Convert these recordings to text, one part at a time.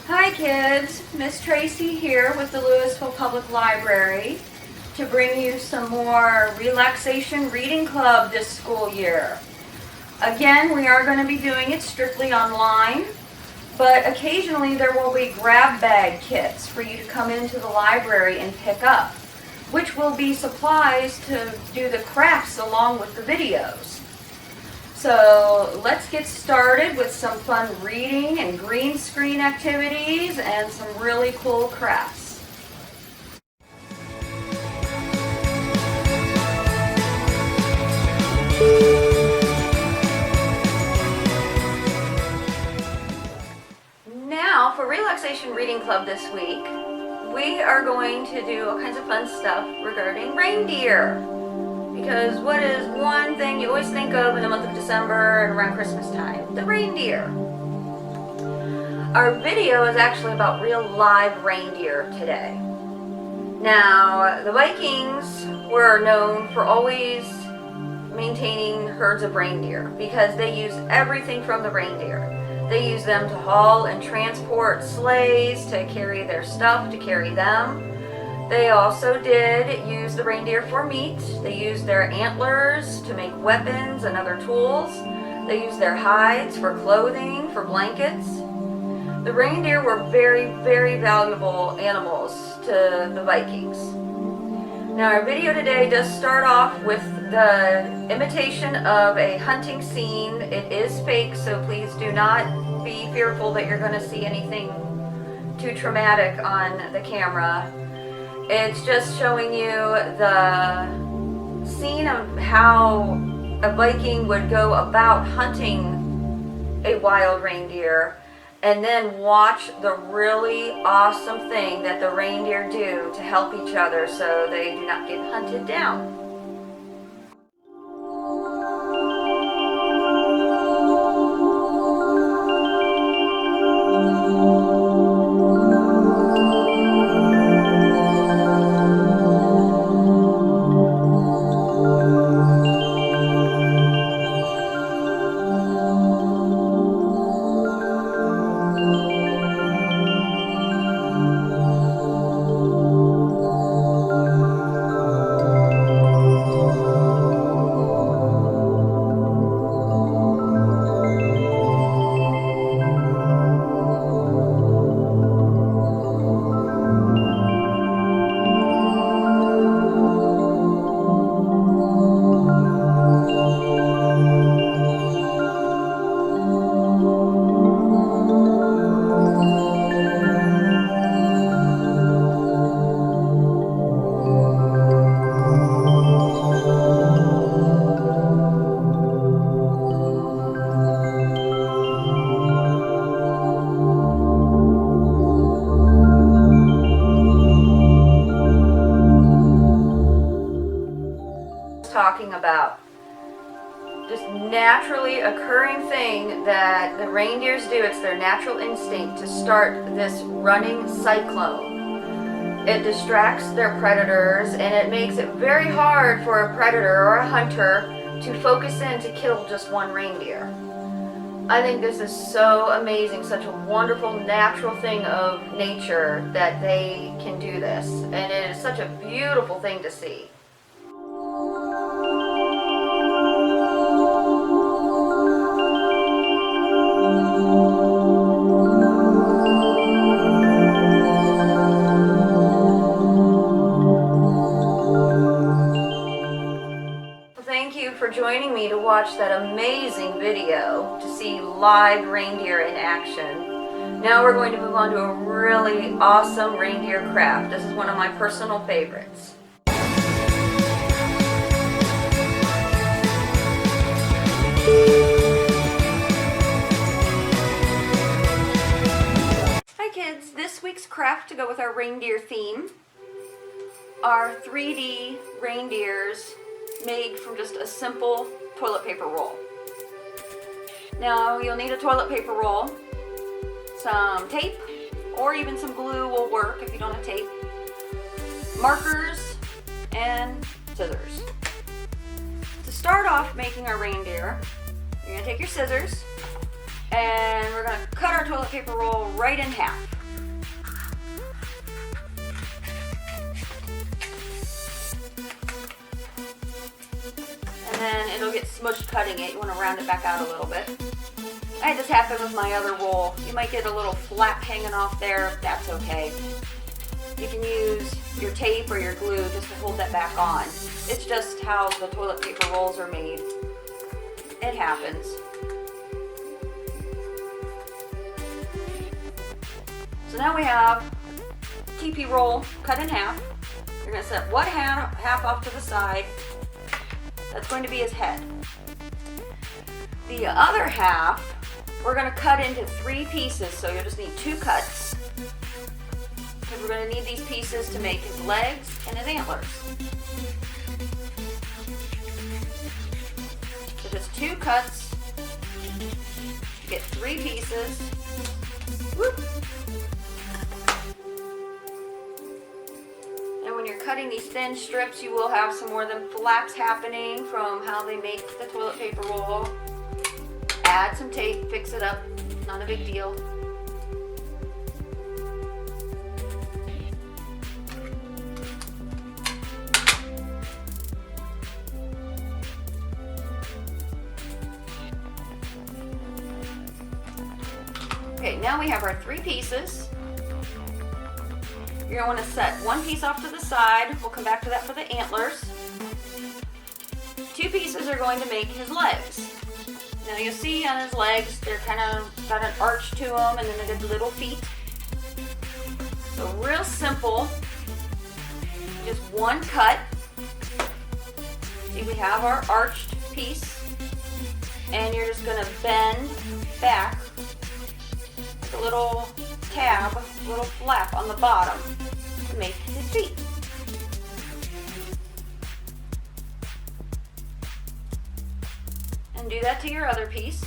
Hi kids, Miss Tracy here with the Louisville Public Library to bring you some more Relaxation Reading Club this school year. Again, we are going to be doing it strictly online, but occasionally there will be grab bag kits for you to come into the library and pick up, which will be supplies to do the crafts along with the videos. So let's get started with some fun reading and green screen activities and some really cool crafts. Now for Relaxation Reading Club this week, we are going to do all kinds of fun stuff regarding reindeer. Because what is one thing you always think of in the month of December and around Christmas time? The reindeer. Our video is actually about real live reindeer today. Now, the Vikings were known for always maintaining herds of reindeer because they used everything from the reindeer. They used them to haul and transport sleighs, to carry their stuff, to carry them. They also did use the reindeer for meat. They used their antlers to make weapons and other tools. They used their hides for clothing, for blankets. The reindeer were very, very valuable animals to the Vikings. Now our video today does start off with the imitation of a hunting scene. It is fake, so please do not be fearful that you're going to see anything too traumatic on the camera. It's just showing you the scene of how a Viking would go about hunting a wild reindeer and then watch the really awesome thing that the reindeer do to help each other so they do not get hunted down. Talking about just naturally occurring thing that the reindeers do. It's their natural instinct to start this running cyclone. It distracts their predators and it makes it very hard for a predator or a hunter to focus in to kill just one reindeer. I think this is so amazing, such a wonderful natural thing of nature that they can do this, and it is such a beautiful thing to see. Thank you for joining me to watch that amazing video to see live reindeer in action. Now we're going to move on to a really awesome reindeer craft. This is one of my personal favorites. Hi kids, this week's craft to go with our reindeer theme are 3D reindeers made from just a simple toilet paper roll. Now you'll need a toilet paper roll, some tape, or even some glue will work if you don't have tape, markers, and scissors. To start off making our reindeer, you're going to take your scissors and we're going to cut our toilet paper roll right in half. and then it'll get smushed cutting it. You want to round it back out a little bit. I had this happen with my other roll. You might get a little flap hanging off there. That's okay. You can use your tape or your glue just to hold that back on. It's just how the toilet paper rolls are made. It happens. So now we have TP roll cut in half. You're going to set one half off to the side. That's going to be his head. The other half, we're going to cut into 3 pieces, so you'll just need 2 cuts. Because we're going to need these pieces to make his legs and his antlers. So just 2 cuts, you get 3 pieces. Whoop. And when you're cutting these thin strips, you will have some more of them flaps happening from how they make the toilet paper roll. Add some tape, fix it up, not a big deal. Okay, now we have our 3 pieces. You're going to want to set 1 piece off to the side. We'll come back to that for the antlers. 2 pieces are going to make his legs. Now you'll see on his legs, they're kind of got an arch to them, and then they got the little feet. So real simple, just 1 cut. See, we have our arched piece, and you're just going to bend back with a little tab, a little flap on the bottom to make his feet. And do that to your other piece.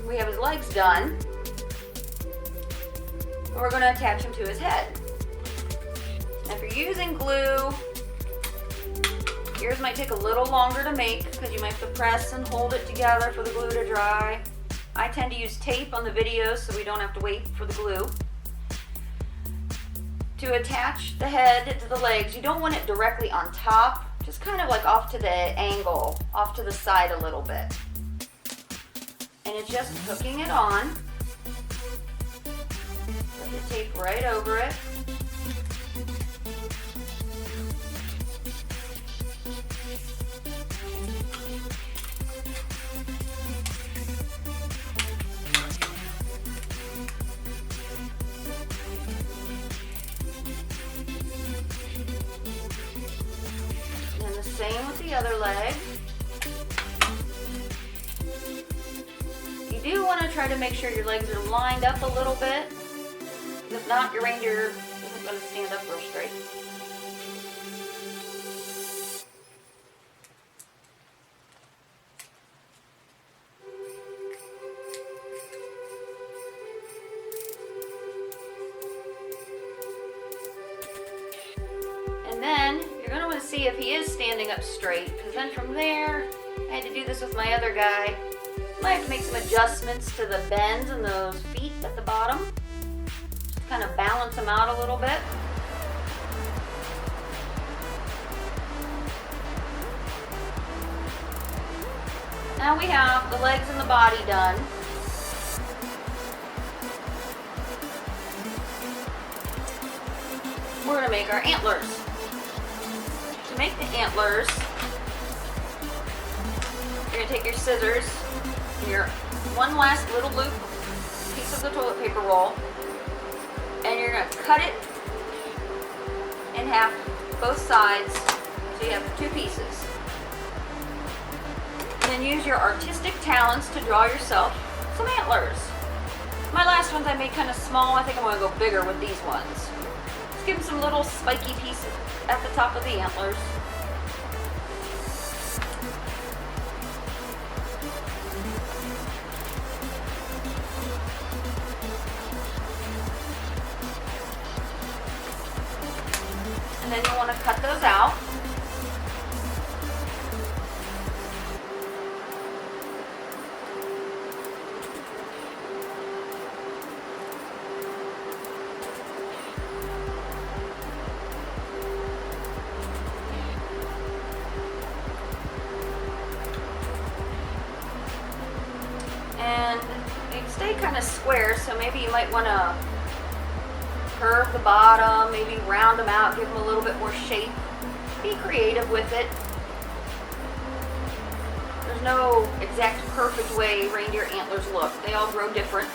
We have his legs done. And we're going to attach him to his head. Now if you're using glue, yours might take a little longer to make because you might have to press and hold it together for the glue to dry. I tend to use tape on the videos so we don't have to wait for the glue. To attach the head to the legs, you don't want it directly on top, just kind of like off to the angle, off to the side a little bit. And it's just hooking it on. Put the tape right over it. Same with the other leg. You do want to try to make sure your legs are lined up a little bit. If not, your reindeer isn't going to stand up real straight. And then you're going to want to see if he is standing up straight, because then from there, I had to do this with my other guy. Might have to make some adjustments to the bends in those feet at the bottom. Just kind of balance them out a little bit. Now we have the legs and the body done. We're going to make our antlers. To make the antlers, you're going to take your scissors and your one last little loop piece of the toilet paper roll, and you're going to cut it in half, both sides, so you have 2 pieces. And then use your artistic talents to draw yourself some antlers. My last ones I made kind of small. I think I'm going to go bigger with these ones. Let's give them some little spiky pieces at the top of the antlers. And then you want to cut those out. kind of square, so maybe you might want to curve the bottom, maybe round them out, give them a little bit more shape. Be creative with it. There's no exact perfect way reindeer antlers look. They all grow different.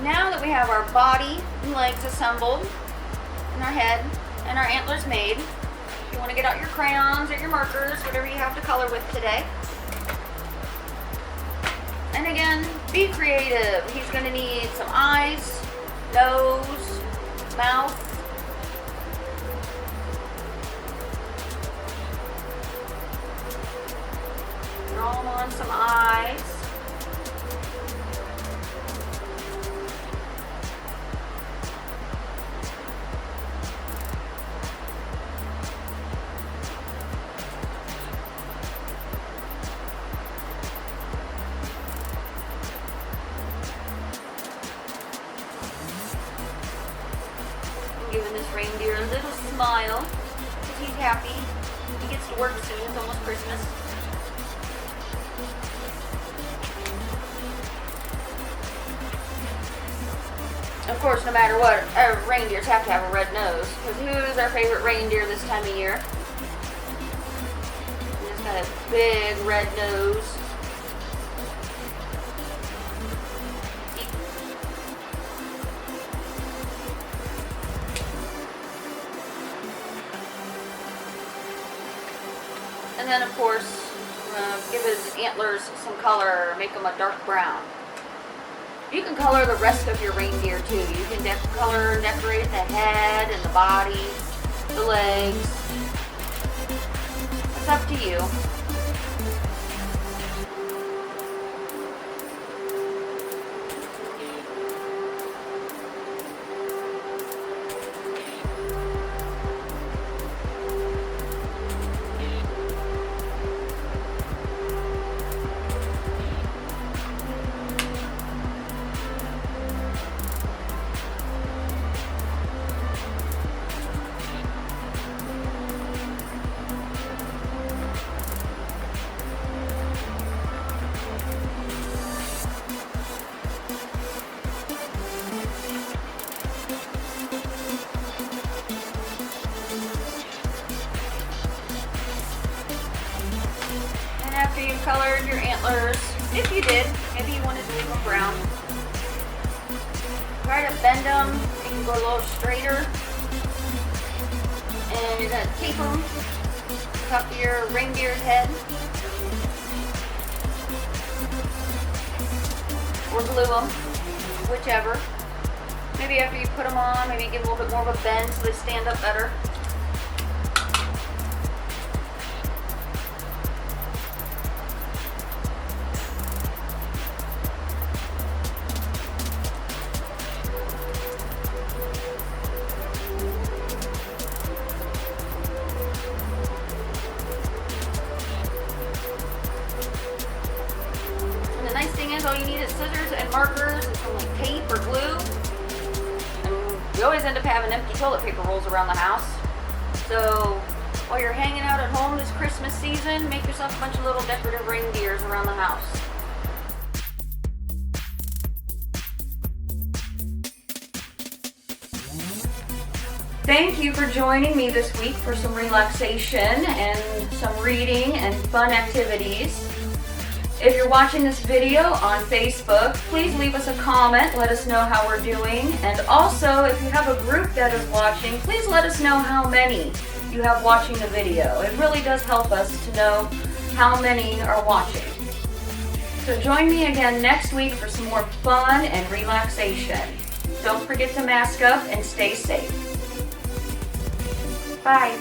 Now that we have our body and legs assembled, and our head and our antlers made, you want to get out your crayons or your markers, whatever you have to color with today. And again, be creative. He's going to need some eyes, nose, mouth. Draw on some eyes. Giving this reindeer a little smile because he's happy. He gets to work soon. It's almost Christmas. Of course, no matter what, reindeers have to have a red nose, because who's our favorite reindeer this time of year? He's got a big red nose. And then, of course, give his antlers some color, make them a dark brown. You can color the rest of your reindeer too. You can color and decorate the head and the body, the legs. It's up to you. After you've colored your antlers, if you did, maybe you wanted to leave them brown. Try to bend them, you can go a little straighter. And you're going to tape them, cup your reindeer's head. Or glue them, whichever. Maybe after you put them on, maybe give them a little bit more of a bend so they stand up better. The nice thing is all you need is scissors and markers and some like tape or glue. And you always end up having empty toilet paper rolls around the house. So while you're hanging out at home this Christmas season, make yourself a bunch of little decorative reindeers around the house. Thank you for joining me this week for some relaxation and some reading and fun activities. If you're watching this video on Facebook, please leave us a comment, let us know how we're doing. And also, if you have a group that is watching, please let us know how many you have watching the video. It really does help us to know how many are watching. So join me again next week for some more fun and relaxation. Don't forget to mask up and stay safe. Bye.